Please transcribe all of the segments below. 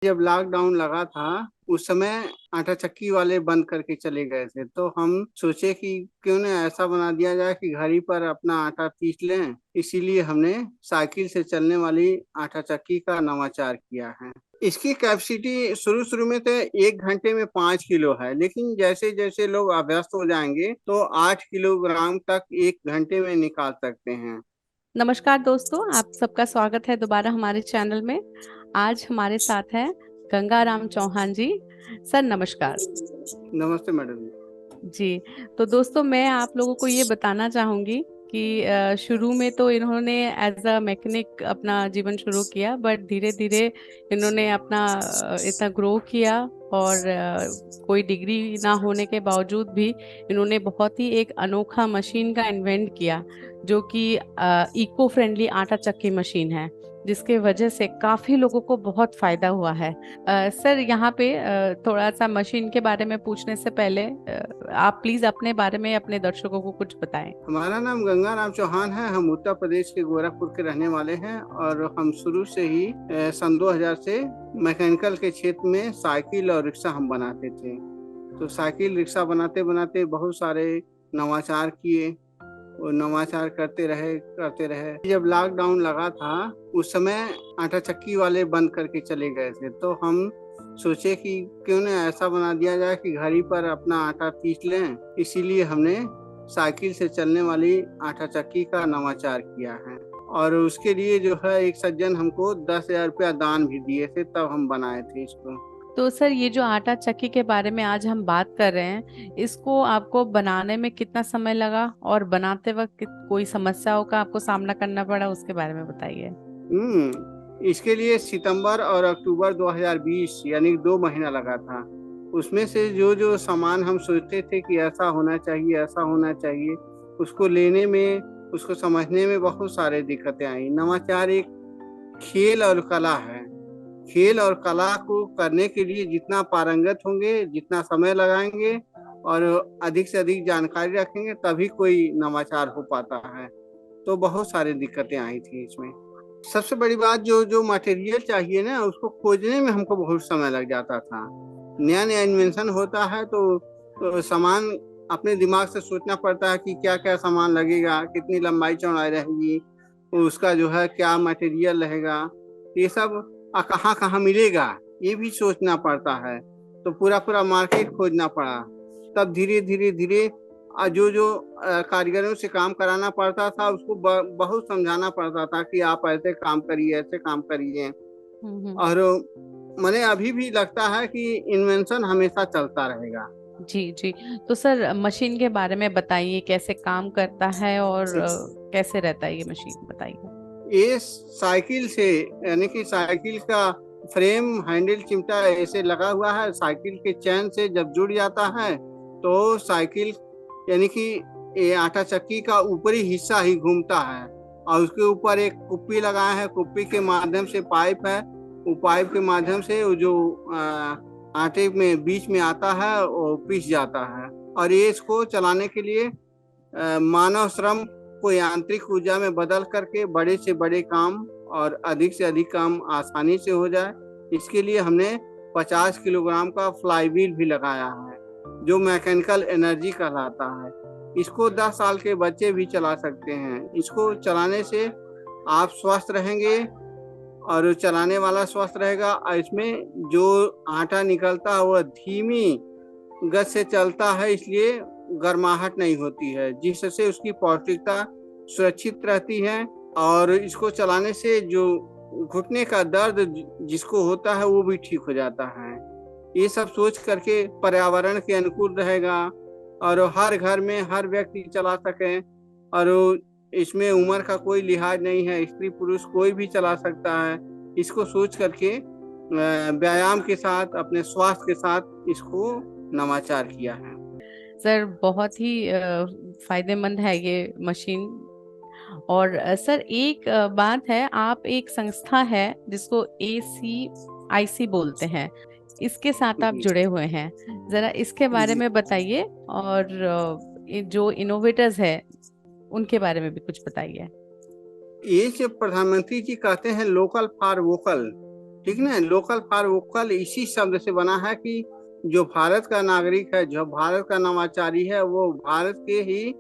जब लॉकडाउन लगा था उस समय आटा चक्की वाले बंद करके चले गए थे, तो हम सोचे कि क्यों न ऐसा बना दिया जाए कि घर ही पर अपना आटा पीस लें। इसीलिए हमने साइकिल से चलने वाली आटा चक्की का नवाचार किया है। इसकी कैपेसिटी शुरू शुरू में तो 1 घंटे में 5 किलो है, लेकिन जैसे जैसे लोग अभ्यस्त हो जाएंगे तो 8 किलोग्राम तक 1 घंटे में निकाल सकते हैं। नमस्कार दोस्तों, आप सबका स्वागत है दोबारा हमारे चैनल में। आज हमारे साथ हैं गंगाराम चौहान जी। सर नमस्कार। नमस्ते मैडम। जी। तो दोस्तों, मैं आप लोगों को ये बताना चाहूंगी कि शुरू में तो इन्होंने एज अ मैकेनिक अपना जीवन शुरू किया, बट धीरे धीरे इन्होंने अपना इतना ग्रो किया। और कोई डिग्री ना होने के बावजूद भी इन्होंने बहुत ही एक अनोखा मशीन का इन्वेंट किया, जो कि इको फ्रेंडली आटा चक्की मशीन है, जिसके वजह से काफी लोगों को बहुत फायदा हुआ है। सर, यहाँ पे थोड़ा सा मशीन के बारे में पूछने से पहले आप प्लीज अपने बारे में अपने दर्शकों को कुछ बताएं। हमारा नाम गंगाराम चौहान है। हम उत्तर प्रदेश के गोरखपुर के रहने वाले हैं और हम शुरू से ही सन 2000 से मैकेनिकल के क्षेत्र में साइकिल और रिक्शा हम बनाते थे। तो साइकिल रिक्शा बनाते बनाते बहुत सारे नवाचार किए और नवाचार करते रहे। जब लॉकडाउन लगा था उस समय आटा चक्की वाले बंद करके चले गए थे, तो हम सोचे कि क्यों न ऐसा बना दिया जाए कि घर ही पर अपना आटा पीस लें। इसीलिए हमने साइकिल से चलने वाली आटा चक्की का नवाचार किया है। और उसके लिए जो है एक सज्जन हमको 10,000 रुपया दान भी दिए थे, तब हम बनाए थे इसको। तो सर, ये जो आटा चक्की के बारे में आज हम बात कर रहे हैं, इसको आपको बनाने में कितना समय लगा और बनाते वक्त कोई समस्याओं का आपको सामना करना पड़ा, उसके बारे में बताइए। इसके लिए सितंबर और अक्टूबर 2020 यानी 2 महीना लगा था। उसमें से जो जो सामान हम सोचते थे कि ऐसा होना चाहिए ऐसा होना चाहिए, उसको लेने में, उसको समझने में बहुत सारे दिक्कतें आई। नवाचार एक खेल और कला है। खेल और कला को करने के लिए जितना पारंगत होंगे, जितना समय लगाएंगे और अधिक से अधिक जानकारी रखेंगे, तभी कोई नवाचार हो पाता है। तो बहुत सारी दिक्कतें आई थी इसमें। सबसे बड़ी बात, जो जो मटेरियल चाहिए ना, उसको खोजने में हमको बहुत समय लग जाता था। नया नया इन्वेंशन होता है तो सामान अपने दिमाग से सोचना पड़ता है कि क्या क्या सामान लगेगा, कितनी लंबाई चौड़ाई रहेगी, उसका जो है क्या मटेरियल रहेगा, ये सब कहाँ कहाँ मिलेगा, ये भी सोचना पड़ता है। तो पूरा पूरा मार्केट खोजना पड़ा। तब धीरे धीरे धीरे जो जो कारीगरों से काम कराना पड़ता था, उसको बहुत समझाना पड़ता था कि आप ऐसे काम करिए, ऐसे काम करिए। हम्म। और मैंने अभी भी लगता है कि इन्वेंशन हमेशा चलता रहेगा। जी जी। तो सर, मशीन के बारे में बताइए, कैसे काम करता है और कैसे रहता है ये मशीन, बताइए। ये साइकिल से, यानी कि साइकिल का फ्रेम, हैंडल, चिमटा ऐसे लगा हुआ है। साइकिल के चैन से जब जुड़ जाता है तो साइकिल, यानी कि ये आटा चक्की का ऊपरी हिस्सा ही घूमता है और उसके ऊपर एक कुप्पी लगाया है। कुप्पी के माध्यम से पाइप है, वो पाइप के माध्यम से वो जो आटे में बीच में आता है वो पिस जाता है। और ये इसको चलाने के लिए मानव श्रम को यांत्रिक ऊर्जा में बदल करके बड़े से बड़े काम और अधिक से अधिक काम आसानी से हो जाए, इसके लिए हमने 50 किलोग्राम का फ्लाई व्हील भी लगाया है, जो मैकेनिकल एनर्जी कहलाता है। इसको 10 साल के बच्चे भी चला सकते हैं। इसको चलाने से आप स्वस्थ रहेंगे और चलाने वाला स्वस्थ रहेगा। और इसमें जो आटा निकलता है वह धीमी गति से चलता है, इसलिए गर्माहट नहीं होती है, जिससे उसकी पौष्टिकता सुरक्षित रहती है। और इसको चलाने से जो घुटने का दर्द जिसको होता है वो भी ठीक हो जाता है। ये सब सोच करके पर्यावरण के अनुकूल रहेगा और हर घर में हर व्यक्ति चला सके। और इसमें उम्र का कोई लिहाज नहीं है, स्त्री पुरुष कोई भी चला सकता है। इसको सोच करके व्यायाम के साथ, अपने स्वास्थ्य के साथ इसको नवाचार किया है। सर, बहुत ही फायदेमंद है ये मशीन। और सर, एक बात है, आप एक संस्था है जिसको ACIC बोलते हैं, इसके साथ आप जी, जुड़े हुए हैं। जरा इसके बारे जी। में बताइए। और ये जो इनोवेटर्स है उनके बारे में भी कुछ बताइए। ये जो प्रधानमंत्री जी कहते हैं लोकल फॉर वोकल, ठीक ना। लोकल फॉर वोकल इसी शब्द से बना है कि जो भारत का नागरिक है, जो भारत का नवाचारी है, वो भारत के ही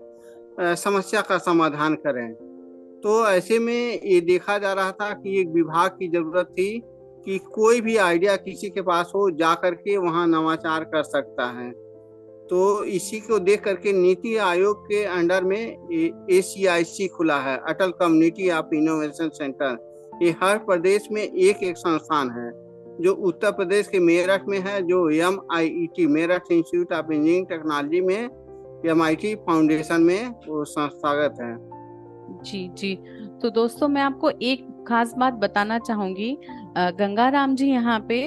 समस्या का समाधान करें। तो ऐसे में ये देखा जा रहा था कि एक विभाग की जरूरत थी कि कोई भी आइडिया किसी के पास हो, जा करके वहाँ नवाचार कर सकता है। तो इसी को देख करके नीति आयोग के अंडर में ACIC खुला है, अटल कम्युनिटी ऑफ इनोवेशन सेंटर। ये हर प्रदेश में एक एक संस्थान है। जो उत्तर प्रदेश के मेरठ में है, जो MIT Meerut institute of engineering technology में, MIT फाउंडेशन में वो संस्थागत है। जी जी। तो दोस्तों मैं आपको एक खास बात बताना चाहूंगी। गंगाराम जी यहाँ पे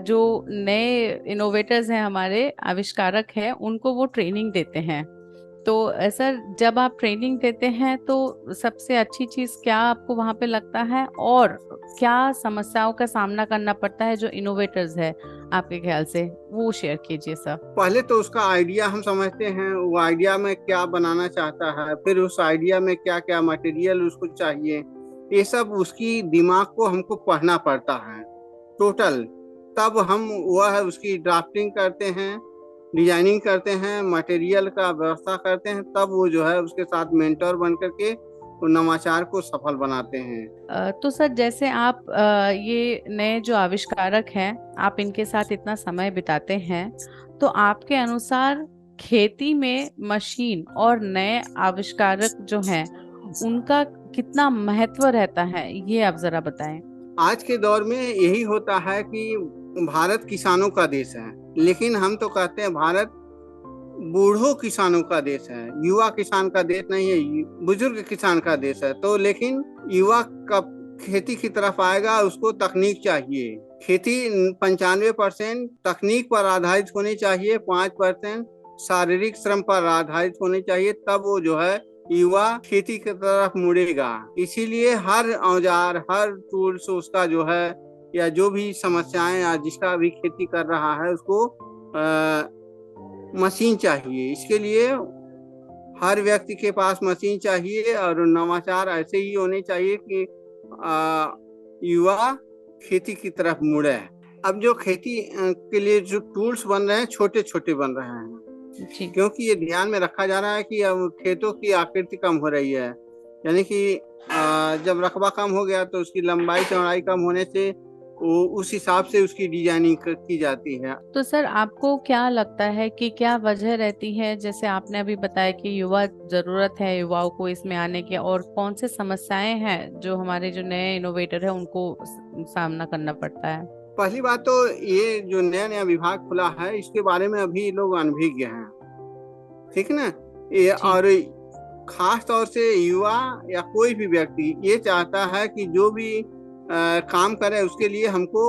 जो नए इनोवेटर्स हैं, हमारे आविष्कारक हैं, उनको वो ट्रेनिंग देते हैं। तो सर, जब आप ट्रेनिंग देते हैं तो सबसे अच्छी चीज क्या आपको वहां पे लगता है, और क्या समस्याओं का सामना करना पड़ता है जो इनोवेटर्स है आपके ख्याल से, वो शेयर कीजिए सर। पहले तो उसका आइडिया हम समझते हैं, वो आइडिया में क्या बनाना चाहता है, फिर उस आइडिया में क्या क्या मटेरियल उसको चाहिए, ये सब उसकी दिमाग को हमको पढ़ना पड़ता है टोटल। तब हम वह उसकी ड्राफ्टिंग करते हैं, डिजाइनिंग करते हैं, मटेरियल का व्यवस्था करते हैं, तब वो जो है उसके साथ मेंटर बन करके वो नवाचार को सफल बनाते हैं। तो सर, जैसे आप ये नए जो आविष्कारक हैं, आप इनके साथ इतना समय बिताते हैं, तो आपके अनुसार खेती में मशीन और नए आविष्कारक जो हैं, उनका कितना महत्व रहता है, ये आप जरा बताएं। आज के दौर में यही होता है कि भारत किसानों का देश है, लेकिन हम तो कहते हैं भारत बूढ़ों किसानों का देश है, युवा किसान का देश नहीं है, बुजुर्ग किसान का देश है। तो लेकिन युवा कब खेती की तरफ आएगा, उसको तकनीक चाहिए। खेती 95% तकनीक पर आधारित होनी चाहिए, 5% शारीरिक श्रम पर आधारित होनी चाहिए, तब वो जो है युवा खेती की तरफ मुड़ेगा। इसीलिए हर औजार, हर टूल्स उसका जो है, या जो भी समस्याएं या जिसका भी खेती कर रहा है, उसको मशीन चाहिए। इसके लिए हर व्यक्ति के पास मशीन चाहिए, और नवाचार ऐसे ही होने चाहिए कि युवा खेती की तरफ मुड़े। अब जो खेती के लिए जो टूल्स बन रहे हैं, छोटे छोटे बन रहे हैं जी क्योंकि ये ध्यान में रखा जा रहा है कि अब खेतों की आकृति कम हो रही है। यानी कि जब रकबा कम हो गया तो उसकी लंबाई चौड़ाई कम होने से वो उस हिसाब से उसकी डिजाइनिंग की जाती है। तो सर, आपको क्या लगता है कि क्या वजह रहती है, जैसे आपने अभी बताया कि युवा जरूरत है युवाओं को इसमें आने की, और कौन से समस्याएं हैं जो हमारे जो नए इनोवेटर है उनको सामना करना पड़ता है? पहली बात तो ये जो नया नया विभाग खुला है, इसके बारे में अभी लोग अनभिज्ञ हैं, ठीक है ना। ये जी और खास तौर से युवा या कोई भी व्यक्ति ये चाहता है कि जो भी काम करे उसके लिए हमको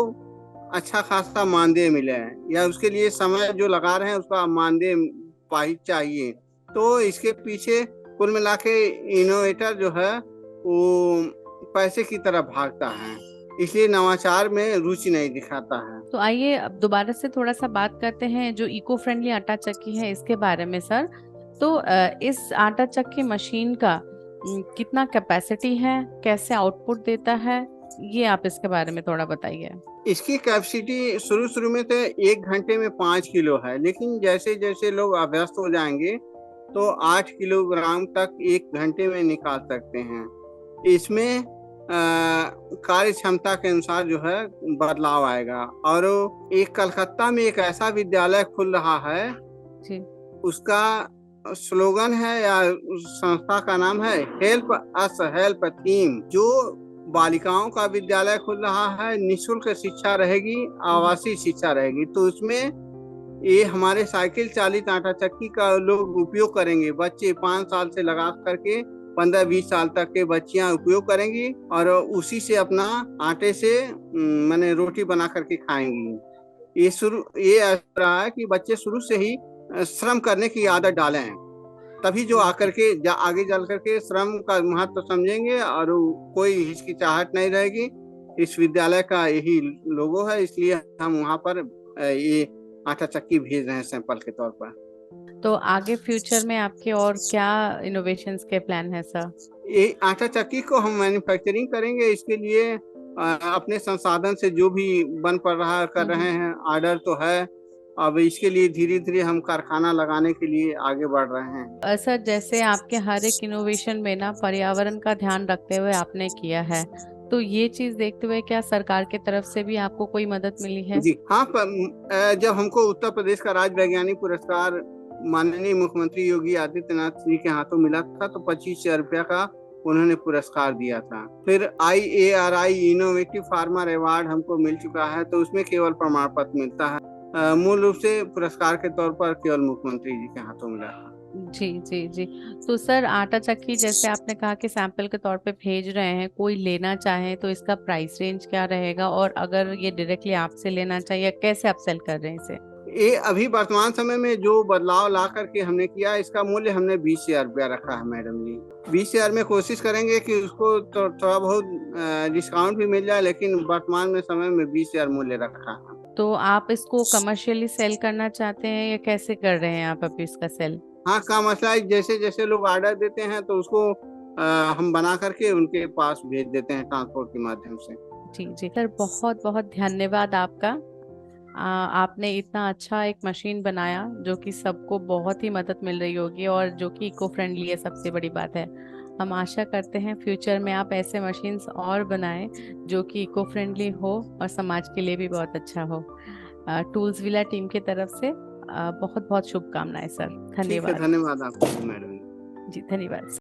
अच्छा खासा मानदेय मिले, या उसके लिए समय जो लगा रहे हैं उसका मानदेय पाई चाहिए। तो इसके पीछे कुल मिला के इनोवेटर जो है वो पैसे की तरफ भागता है, इसलिए नवाचार में रुचि नहीं दिखाता है। तो आइए अब दोबारा से थोड़ा सा बात करते हैं जो इको फ्रेंडली आटा चक्की है इसके बारे में सर। तो इस आटा चक्की मशीन का कितना कैपेसिटी है, कैसे आउटपुट देता है, ये आप इसके बारे में थोड़ा बताइए। इसकी कैपेसिटी शुरू शुरू में तो 1 घंटे में 5 किलो है, लेकिन जैसे जैसे लोग अभ्यस्त हो जाएंगे तो 8 किलोग्राम तक 1 घंटे में निकाल सकते हैं। इसमें कार्य क्षमता के अनुसार जो है बदलाव आएगा। और एक कलकत्ता में एक ऐसा विद्यालय खुल रहा है, जी उसका स्लोगन है या उस संस्था का नाम है हेल्प अस हेल्प थीम। जो बालिकाओं का विद्यालय खुल रहा है, निःशुल्क शिक्षा रहेगी, आवासीय शिक्षा रहेगी। तो उसमें ये हमारे साइकिल चालित आटा चक्की का लोग उपयोग करेंगे। बच्चे 5 साल से लगा करके 15-20 साल तक के बच्चियां उपयोग करेंगी, और उसी से अपना आटे से मैंने रोटी बना करके खाएंगी। ये ऐसा रहा है कि बच्चे शुरू से ही श्रम करने की आदत डालें हैं, तभी जो आकर के आगे चल करके श्रम का महत्व समझेंगे, और कोई हिचकिचाहट नहीं रहेगी। इस विद्यालय का यही लोगो है, इसलिए हम वहाँ पर ये आटा चक्की भेज रहे हैं सैंपल के तौर पर। तो आगे फ्यूचर में आपके और क्या इनोवेशंस के प्लान है सर? ये आटा चक्की को हम मैन्युफैक्चरिंग करेंगे। इसके लिए अपने संसाधन से जो भी बन पड़ रहा कर रहे हैं, ऑर्डर तो है। अब इसके लिए धीरे धीरे हम कारखाना लगाने के लिए आगे बढ़ रहे हैं। सर, जैसे आपके हर एक इनोवेशन में ना पर्यावरण का ध्यान रखते हुए आपने किया है, तो ये चीज देखते हुए क्या सरकार की तरफ से भी आपको कोई मदद मिली है? जी हाँ, जब हमको उत्तर प्रदेश का राज्य वैज्ञानिक पुरस्कार माननीय मुख्यमंत्री योगी आदित्यनाथ जी के हाथों मिला था, तो 25,000 रुपया का उन्होंने पुरस्कार दिया था। फिर IARI इनोवेटिव फार्मर अवार्ड हमको मिल चुका है, तो उसमें केवल प्रमाण पत्र मिलता है। मूल रूप से पुरस्कार के तौर पर केवल मुख्यमंत्री जी के हाथों मिला था। जी जी जी। तो सर, आटा चक्की जैसे आपने कहा कि सैंपल के तौर पे भेज रहे हैं, कोई लेना चाहे तो इसका प्राइस रेंज क्या रहेगा, और अगर ये डायरेक्टली आपसे लेना चाहिए, कैसे आप सेल कर रहे हैं इसे? ये अभी वर्तमान समय में जो बदलाव ला करके हमने किया, इसका मूल्य हमने 20,000 रुपया रखा है मैडम जी। 20,000 में कोशिश करेंगे कि उसको थोड़ा बहुत डिस्काउंट भी मिल जाए, लेकिन वर्तमान में समय में 20,000 मूल्य रखा है। तो आप इसको कमर्शियली सेल करना चाहते हैं या कैसे कर रहे हैं आप अभी इसका सेल? हाँ, का मसला है, जैसे जैसे लोग ऑर्डर देते हैं तो उसको हम बना करके उनके पास भेज देते हैं ट्रांसपोर्ट के माध्यम से। जी जी सर, बहुत बहुत धन्यवाद आपका। आपने इतना अच्छा एक मशीन बनाया जो कि सबको बहुत ही मदद मिल रही होगी, और जो कि इको फ्रेंडली है, सबसे बड़ी बात है। हम आशा करते हैं फ्यूचर में आप ऐसे मशीन्स और बनाएं जो कि इको फ्रेंडली हो और समाज के लिए भी बहुत अच्छा हो। टूल्स विला टीम की तरफ से बहुत बहुत शुभकामनाएं सर। ठीक है, धन्यवाद। धन्यवाद आपको मैडम। जी, धन्यवाद।